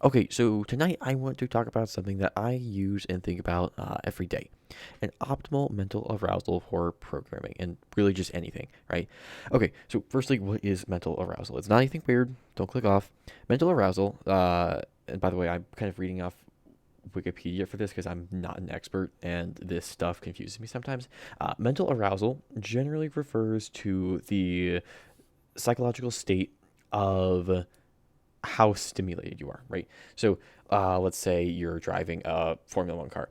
Okay, so tonight I want to talk about something that I use and think about every day, an optimal mental arousal for programming and really just anything, right? Okay, so firstly, what is mental arousal? It's not anything weird. Don't click off. Mental arousal, and by the way, I'm kind of reading off Wikipedia for this because I'm not an expert and this stuff confuses me sometimes. Mental arousal generally refers to the psychological state of how stimulated you are, right? So let's say you're driving a Formula One car.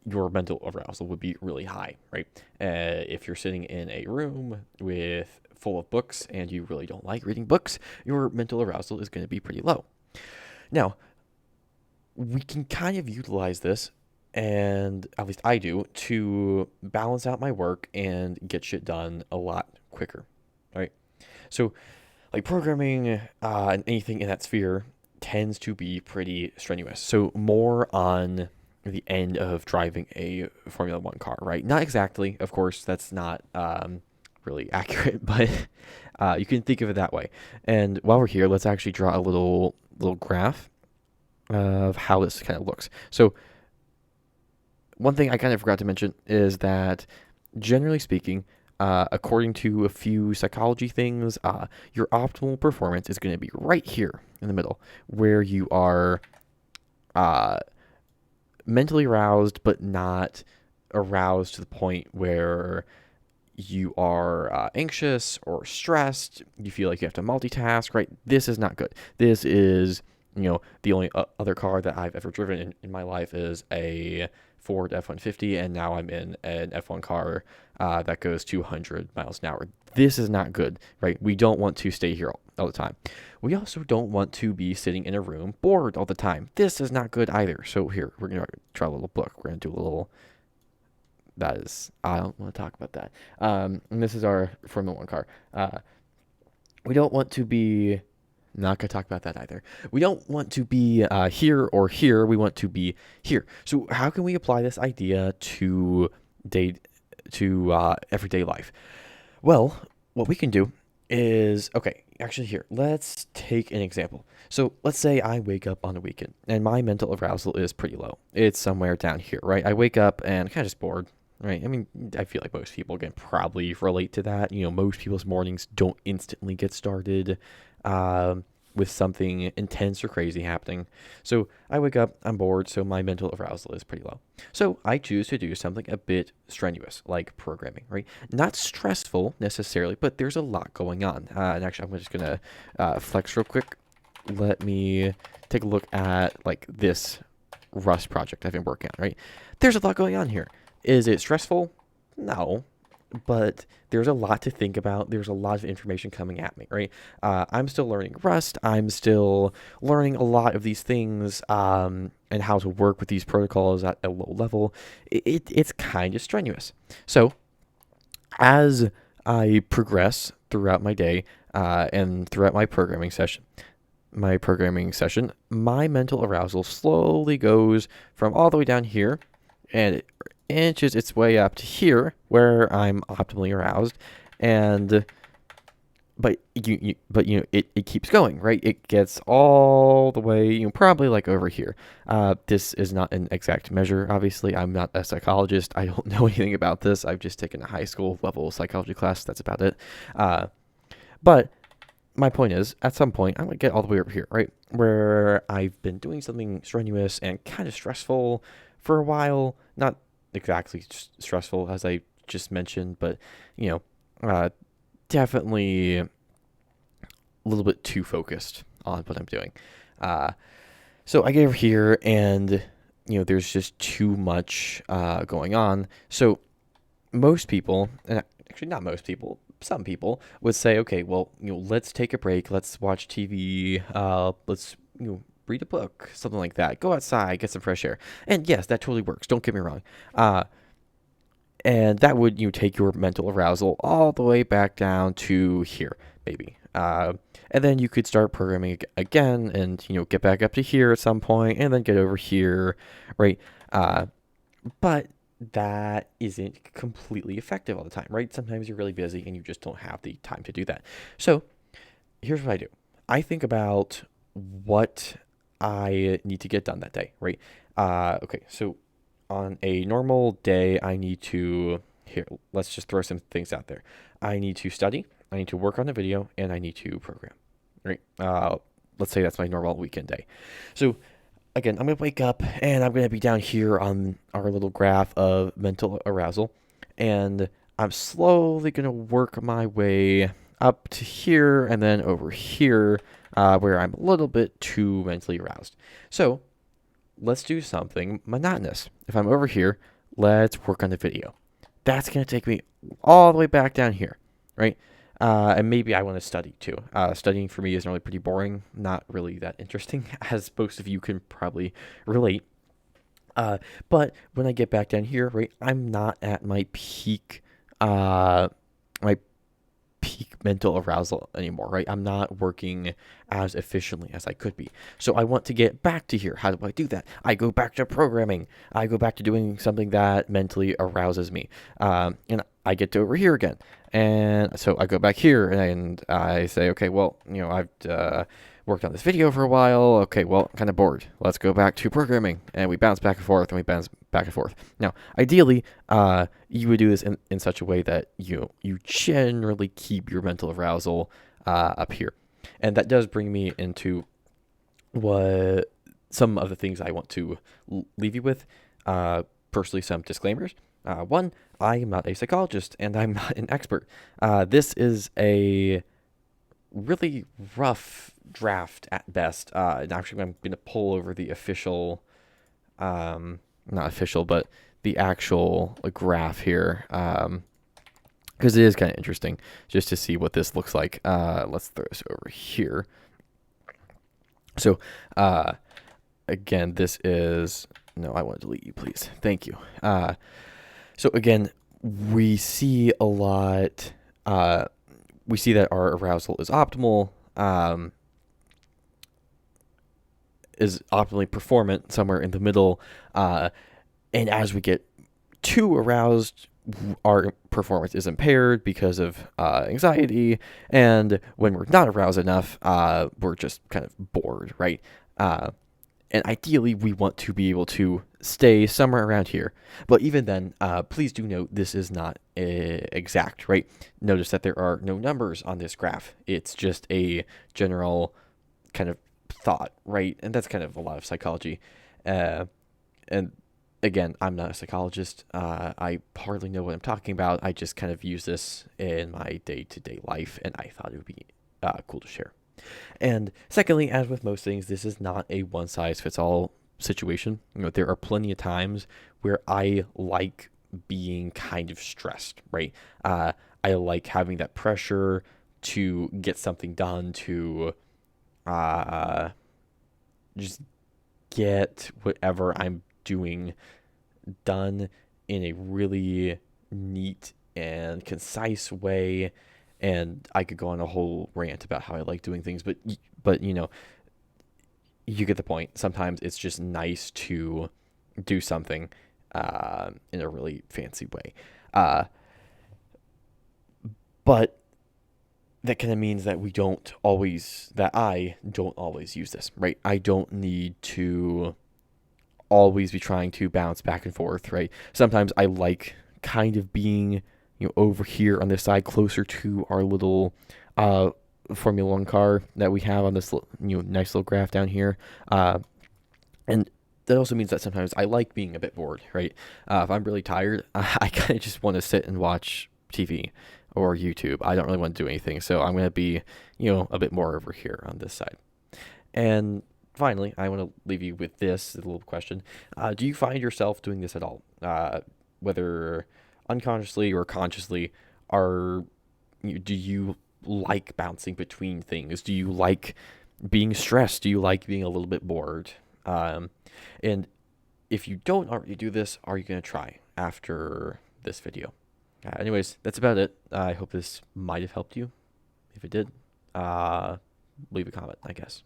Your mental arousal would be really high, right? If you're sitting in a room with full of books and you really don't like reading books, your mental arousal is going to be pretty low. Now, we can kind of utilize this, and at least I do, to balance out my work and get shit done a lot quicker, right? So like programming and anything in that sphere tends to be pretty strenuous. So more on the end of driving a Formula One car, right? Not exactly, of course. That's not really accurate, but you can think of it that way. And while we're here, let's actually draw a little graph of how this kind of looks. So one thing I kind of forgot to mention is that generally speaking, according to a few psychology things, your optimal performance is going to be right here in the middle, where you are uh, mentally aroused, but not aroused to the point where you are anxious or stressed. You feel like you have to multitask, right? This is not good. This is, the only other car that I've ever driven in my life is a Ford F-150, and now I'm in an F1 car that goes 200 miles an hour. This is not good, right? We don't want to stay here all the time. We also don't want to be sitting in a room bored all the time. This is not good either. So here, we're going to try a little book. We're going to do a little, that is, I don't want to talk about that. And this is our Formula One car. We don't want to be, not going to talk about that either. We don't want to be here or here. We want to be here. So how can we apply this idea to day, to everyday life? Well, what we can do is, okay, actually, here, let's take an example. So let's say I wake up on the weekend and my mental arousal is pretty low. It's somewhere down here, right? I wake up and kind of just bored, right? I mean, I feel like most people can probably relate to that. Most people's mornings don't instantly get started with something intense or crazy happening. So I wake up, I'm bored, so my mental arousal is pretty low. So I choose to do something a bit strenuous, like programming, right? Not stressful necessarily, but there's a lot going on. And actually, I'm just gonna flex real quick. Let me take a look at like this Rust project I've been working on, right? There's a lot going on here. Is it stressful? No, but there's a lot to think about. There's a lot of information coming at me, right? I'm still learning Rust. I'm still learning a lot of these things and how to work with these protocols at a low level. It's kind of strenuous. So as I progress throughout my day and throughout my programming session, my mental arousal slowly goes from all the way down here, and it inches its way up to here where I'm optimally aroused, and it keeps going, right? It gets all the way, probably like over here. This is not an exact measure, obviously. I'm not a psychologist. I don't know anything about this. I've just taken a high school level psychology class. That's about it. But my point is, at some point, I'm going to get all the way over here, right? Where I've been doing something strenuous and kind of stressful for a while. Not exactly stressful, as I just mentioned, but, you know, definitely a little bit too focused on what I'm doing. Uh, so I get over here and, there's just too much going on. So most people, and actually not most people, some people would say, okay, well, let's take a break. Let's watch TV. Let's, read a book, something like that. Go outside, get some fresh air. And yes, that totally works. Don't get me wrong. And that would take your mental arousal all the way back down to here, maybe. And then you could start programming again, and get back up to here at some point, and then get over here, right? But that isn't completely effective all the time, right? Sometimes you're really busy and you just don't have the time to do that. So here's what I do. I think about what I need to get done that day, right? Okay, so on a normal day, I need to, here, let's just throw some things out there. I need to study, I need to work on a video, and I need to program, right? Let's say that's my normal weekend day. So again, I'm going to wake up and I'm going to be down here on our little graph of mental arousal. And I'm slowly going to work my way up to here and then over here where I'm a little bit too mentally aroused. So let's do something monotonous. If I'm over here, let's work on the video. That's going to take me all the way back down here, right? And maybe I want to study too. Studying for me is normally pretty boring, not really that interesting, as most of you can probably relate. But when I get back down here, right, I'm not at uh, my peak mental arousal anymore, right? I'm not working as efficiently as I could be. So I want to get back to here. How do I do that? I go back to programming. I go back to doing something that mentally arouses me. And I get to over here again. And so I go back here and I say, okay, well, I've worked on this video for a while. Okay, well, I'm kind of bored. Let's go back to programming. And we bounce back and forth and we bounce back and forth. Now, ideally, you would do this in such a way that you generally keep your mental arousal up here. And that does bring me into what some of the things I want to leave you with. Personally, some disclaimers. One, I am not a psychologist and I'm not an expert. This is a really rough draft at best. And actually, I'm going to pull over the official, not official, but the actual graph here. Because it is kind of interesting just to see what this looks like. Let's throw this over here. So, again, this is, no, I want to delete you, please. Thank you. So again, we see a lot, we see that our arousal is optimal, is optimally performant, somewhere in the middle. And as we get too aroused, our performance is impaired because of anxiety. And when we're not aroused enough, we're just kind of bored, right? And ideally, we want to be able to stay somewhere around here. But even then, please do note this is not exact, right? Notice that there are no numbers on this graph. It's just a general kind of thought, right? And that's kind of a lot of psychology. And again, I'm not a psychologist. I hardly know what I'm talking about. I just kind of use this in my day-to-day life, and I thought it would be cool to share. And secondly, as with most things, this is not a one-size-fits-all situation. There are plenty of times where I like being kind of stressed, right? I like having that pressure to get something done, to just get whatever I'm doing done in a really neat and concise way. And I could go on a whole rant about how I like doing things, but you get the point. Sometimes it's just nice to do something in a really fancy way. But that kind of means that I don't always use this, right? I don't need to always be trying to bounce back and forth, right? Sometimes I like kind of being over here on this side, closer to our little Formula One car that we have on this nice little graph down here. And that also means that sometimes I like being a bit bored, right? If I'm really tired, I kind of just want to sit and watch TV or YouTube. I don't really want to do anything, so I'm going to be, a bit more over here on this side. And finally, I want to leave you with this little question. Do you find yourself doing this at all? Whether unconsciously or consciously, do you like bouncing between things? Do you like being stressed? Do you like being a little bit bored? And if you don't already do this, are you going to try after this video? Anyways, that's about it. I hope this might have helped you. If it did, leave a comment, I guess.